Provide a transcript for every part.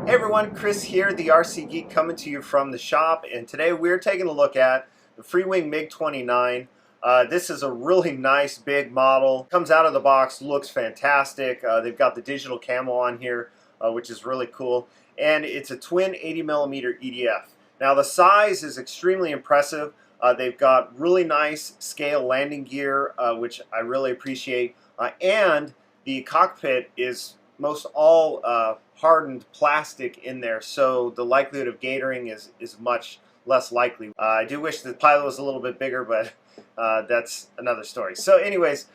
Hey everyone, Chris here, the RC Geek, coming to you from the shop, and today we're taking a look at the Freewing MiG-29. This is a really nice big model. Comes out of the box, looks fantastic. They've got the digital camo on here, which is really cool, and it's a twin 80mm EDF. Now the size is extremely impressive. They've got really nice scale landing gear, which I really appreciate, and the cockpit is most all hardened plastic in there, so the likelihood of gatoring is much less likely. I do wish the pilot was a little bit bigger, but that's another story. So anyways,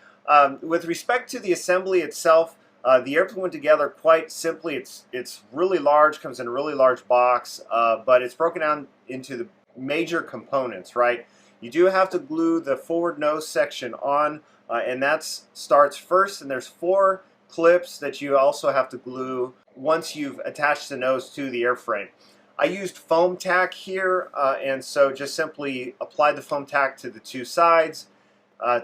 with respect to the assembly itself, the airplane went together quite simply. It's really large, comes in a really large box, but it's broken down into the major components, right? You do have to glue the forward nose section on, and that starts first, and there's 4 clips that you also have to glue once you've attached the nose to the airframe. I used foam tack here, and so just simply apply the foam tack to the 2 sides,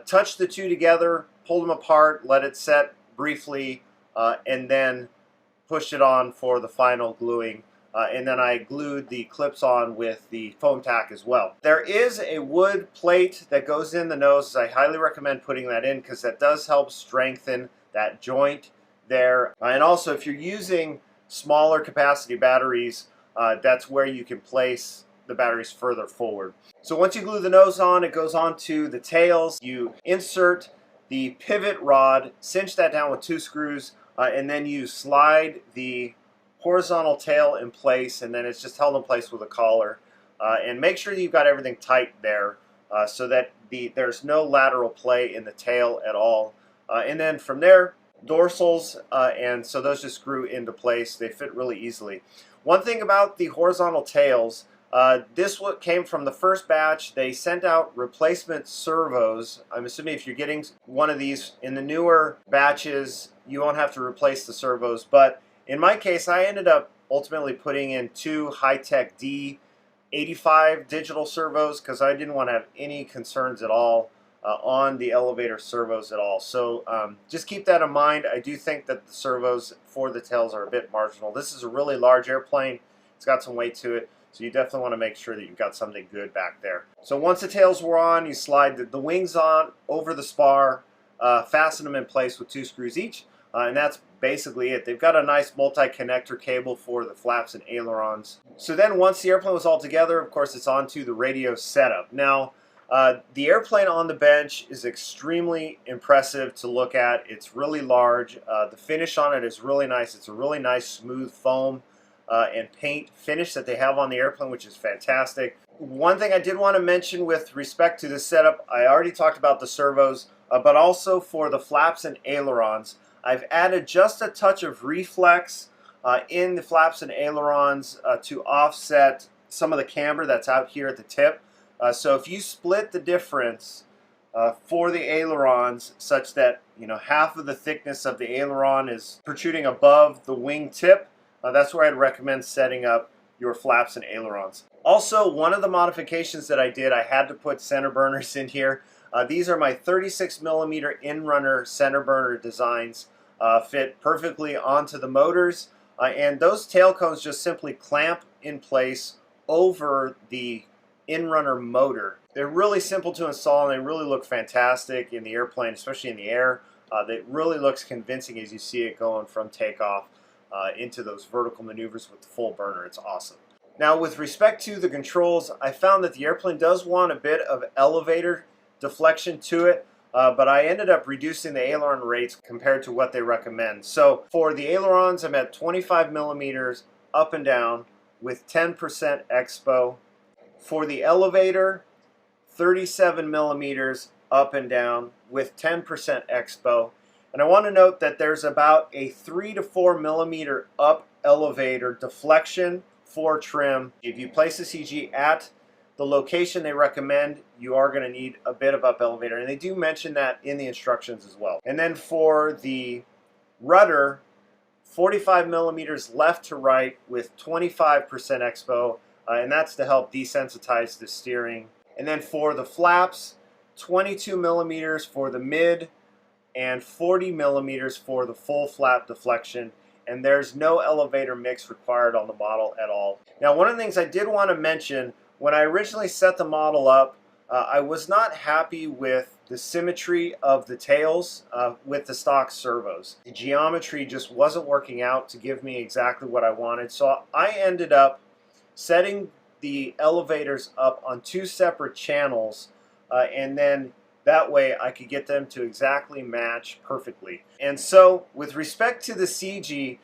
touch the 2 together, pull them apart, let it set briefly, and then push it on for the final gluing. And then I glued the clips on with the foam tack as well. There is a wood plate that goes in the nose. I highly recommend putting that in because that does help strengthen that joint there. And also, if you're using smaller capacity batteries, that's where you can place the batteries further forward. So once you glue the nose on, it goes on to the tails. You insert the pivot rod, cinch that down with 2 screws, and then you slide the horizontal tail in place, and then it's just held in place with a collar. And make sure you've got everything tight there, so that there's no lateral play in the tail at all. And then from there, dorsals, and so those just screw into place. They fit really easily. One thing about the horizontal tails, this came from the first batch. They sent out replacement servos. I'm assuming if you're getting one of these in the newer batches, you won't have to replace the servos, but in my case, I ended up ultimately putting in 2 high-tech D85 digital servos because I didn't want to have any concerns at all on the elevator servos at all. So just keep that in mind. I do think that the servos for the tails are a bit marginal. This is a really large airplane. It's got some weight to it, so you definitely want to make sure that you've got something good back there. So once the tails were on, you slide the wings on over the spar, fasten them in place with 2 screws each, and that's basically it. They've got a nice multi-connector cable for the flaps and ailerons. So then once the airplane was all together, of course, it's onto the radio setup. Now, the airplane on the bench is extremely impressive to look at. It's really large. The finish on it is really nice. It's a really nice smooth foam and paint finish that they have on the airplane, which is fantastic. One thing I did want to mention with respect to the setup, I already talked about the servos, but also for the flaps and ailerons, I've added just a touch of reflex in the flaps and ailerons to offset some of the camber that's out here at the tip. So if you split the difference for the ailerons such that half of the thickness of the aileron is protruding above the wing tip, that's where I'd recommend setting up your flaps and ailerons. Also, one of the modifications that I did, I had to put center burners in here. These are my 36mm in-runner center burner designs. Fit perfectly onto the motors, and those tail cones just simply clamp in place over the in-runner motor. They're really simple to install, and they really look fantastic in the airplane, especially in the air. It really looks convincing as you see it going from takeoff into those vertical maneuvers with the full burner. It's awesome. Now, with respect to the controls, I found that the airplane does want a bit of elevator deflection to it, but I ended up reducing the aileron rates compared to what they recommend. So for the ailerons, I'm at 25mm up and down with 10% expo. For the elevator, 37mm up and down with 10% expo. And I want to note that there's about a 3 to 4mm up elevator deflection for trim. If you place the CG at the location they recommend, you are going to need a bit of up elevator, and they do mention that in the instructions as well. And then for the rudder, 45mm left to right with 25% expo, and that's to help desensitize the steering. And then for the flaps, 22mm for the mid and 40mm for the full flap deflection. and there's no elevator mix required on the model at all. Now, one of the things I did want to mention, when I originally set the model up, I was not happy with the symmetry of the tails with the stock servos. The geometry just wasn't working out to give me exactly what I wanted, so I ended up setting the elevators up on 2 separate channels, and then that way I could get them to exactly match perfectly. And so with respect to the CG,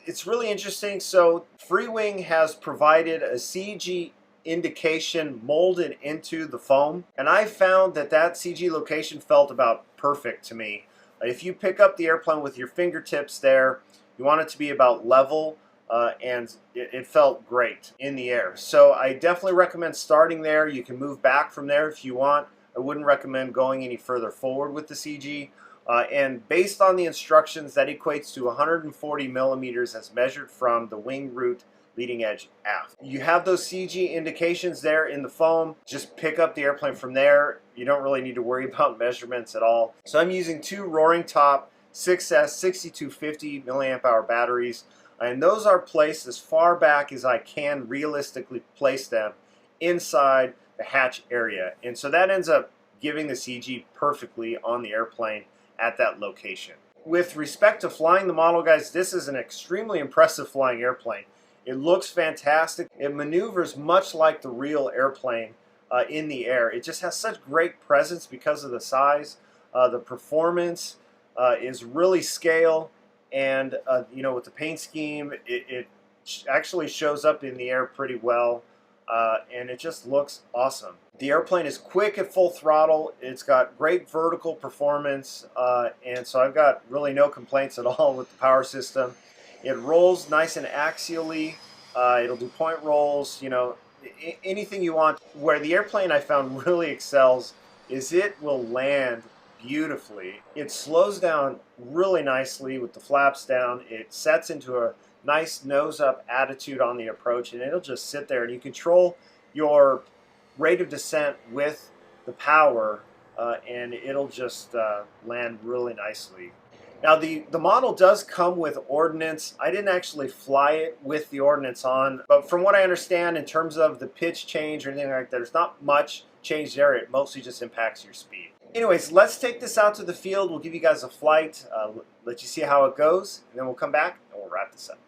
it's really interesting. So Freewing has provided a CG indication molded into the foam, and I found that that CG location felt about perfect to me. If you pick up the airplane with your fingertips there, you want it to be about level, and it felt great in the air. So I definitely recommend starting there. You can move back from there if you want. I wouldn't recommend going any further forward with the CG. And based on the instructions, that equates to 140 millimeters as measured from the wing root leading edge aft. You have those CG indications there in the foam. Just pick up the airplane from there. You don't really need to worry about measurements at all. So I'm using 2 Roaring Top 6S 6250 milliamp hour batteries, and those are placed as far back as I can realistically place them inside the hatch area. And so that ends up giving the CG perfectly on the airplane at that location. With respect to flying the model, guys, this is an extremely impressive flying airplane. It looks fantastic. It maneuvers much like the real airplane in the air. It just has such great presence because of the size. The performance is really scale, and you know, with the paint scheme, it actually shows up in the air pretty well, and it just looks awesome. The airplane is quick at full throttle. It's got great vertical performance, and so I've got really no complaints at all with the power system. It rolls nice and axially. It'll do point rolls, you know, anything you want. Where the airplane I found really excels is it will land beautifully. It slows down really nicely with the flaps down. It sets into a nice nose-up attitude on the approach, and it'll just sit there, and you control your rate of descent with the power, and it'll just land really nicely. Now the model does come with ordnance. I didn't actually fly it with the ordnance on, but from what I understand in terms of the pitch change or anything like that, there's not much change there. It mostly just impacts your speed. Anyways, let's take this out to the field. We'll give you guys a flight, let you see how it goes, and then we'll come back and we'll wrap this up.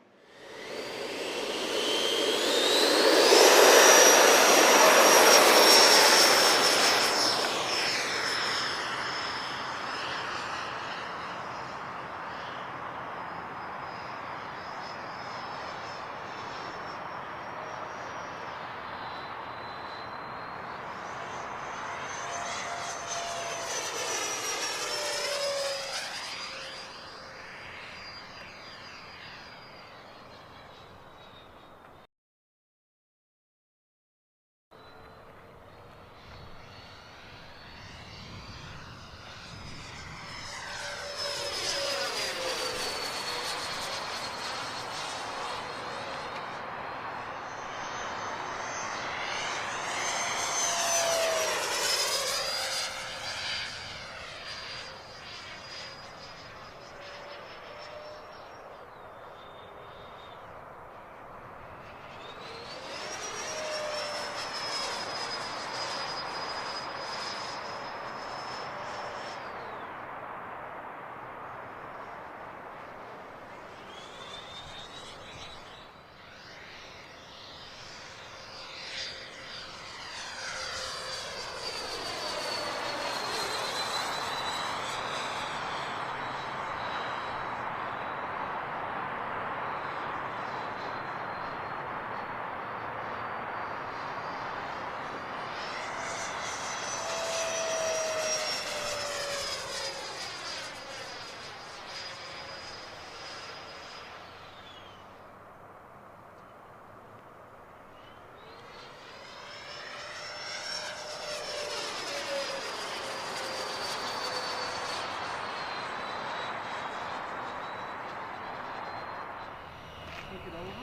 Take it over.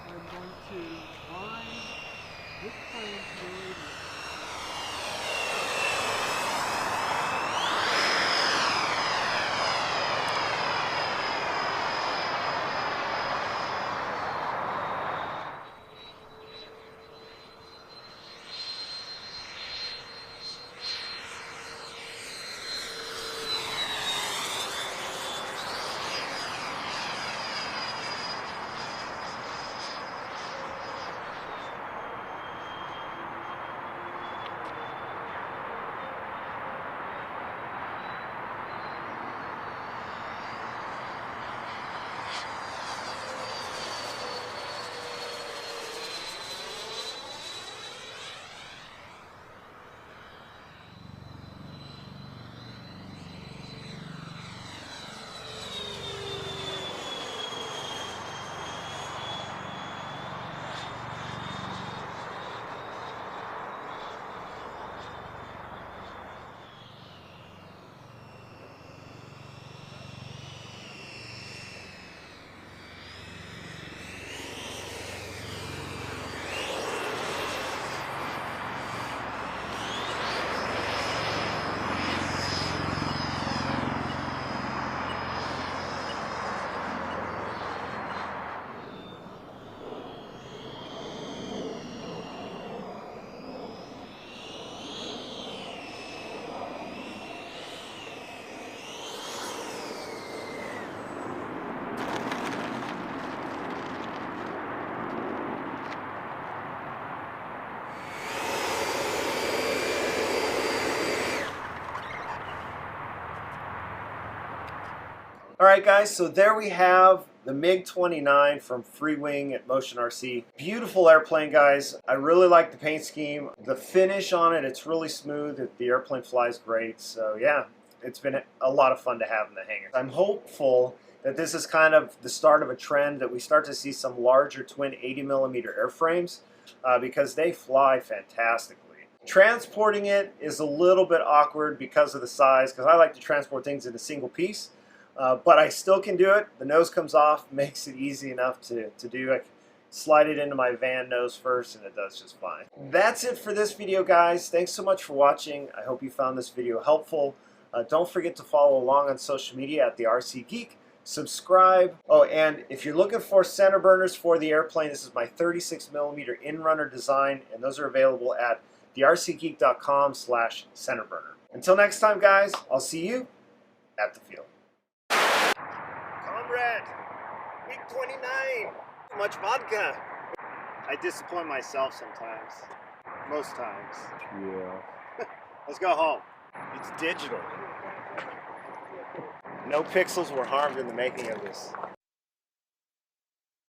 I'm going to line this plane to the radius. Alright guys, so there we have the MiG-29 from Freewing at Motion RC. Beautiful airplane, guys. I really like the paint scheme. The finish on it, it's really smooth. The airplane flies great. So yeah, it's been a lot of fun to have in the hangar. I'm hopeful that this is kind of the start of a trend that we start to see some larger twin 80mm airframes because they fly fantastically. Transporting it is a little bit awkward because of the size, because I like to transport things in a single piece. But I still can do it. The nose comes off, makes it easy enough to do. I slide it into my van nose first and it does just fine. That's it for this video, guys. Thanks so much for watching. I hope you found this video helpful. Don't forget to follow along on social media at the RC Geek. Subscribe. Oh, and if you're looking for center burners for the airplane, this is my 36mm in-runner design, and those are available at thercgeek.com/centerburner. Until next time, guys, I'll see you at the field. Comrade, MiG-29, too much vodka. I disappoint myself sometimes, most times. Yeah. Let's go home. It's digital. No pixels were harmed in the making of this.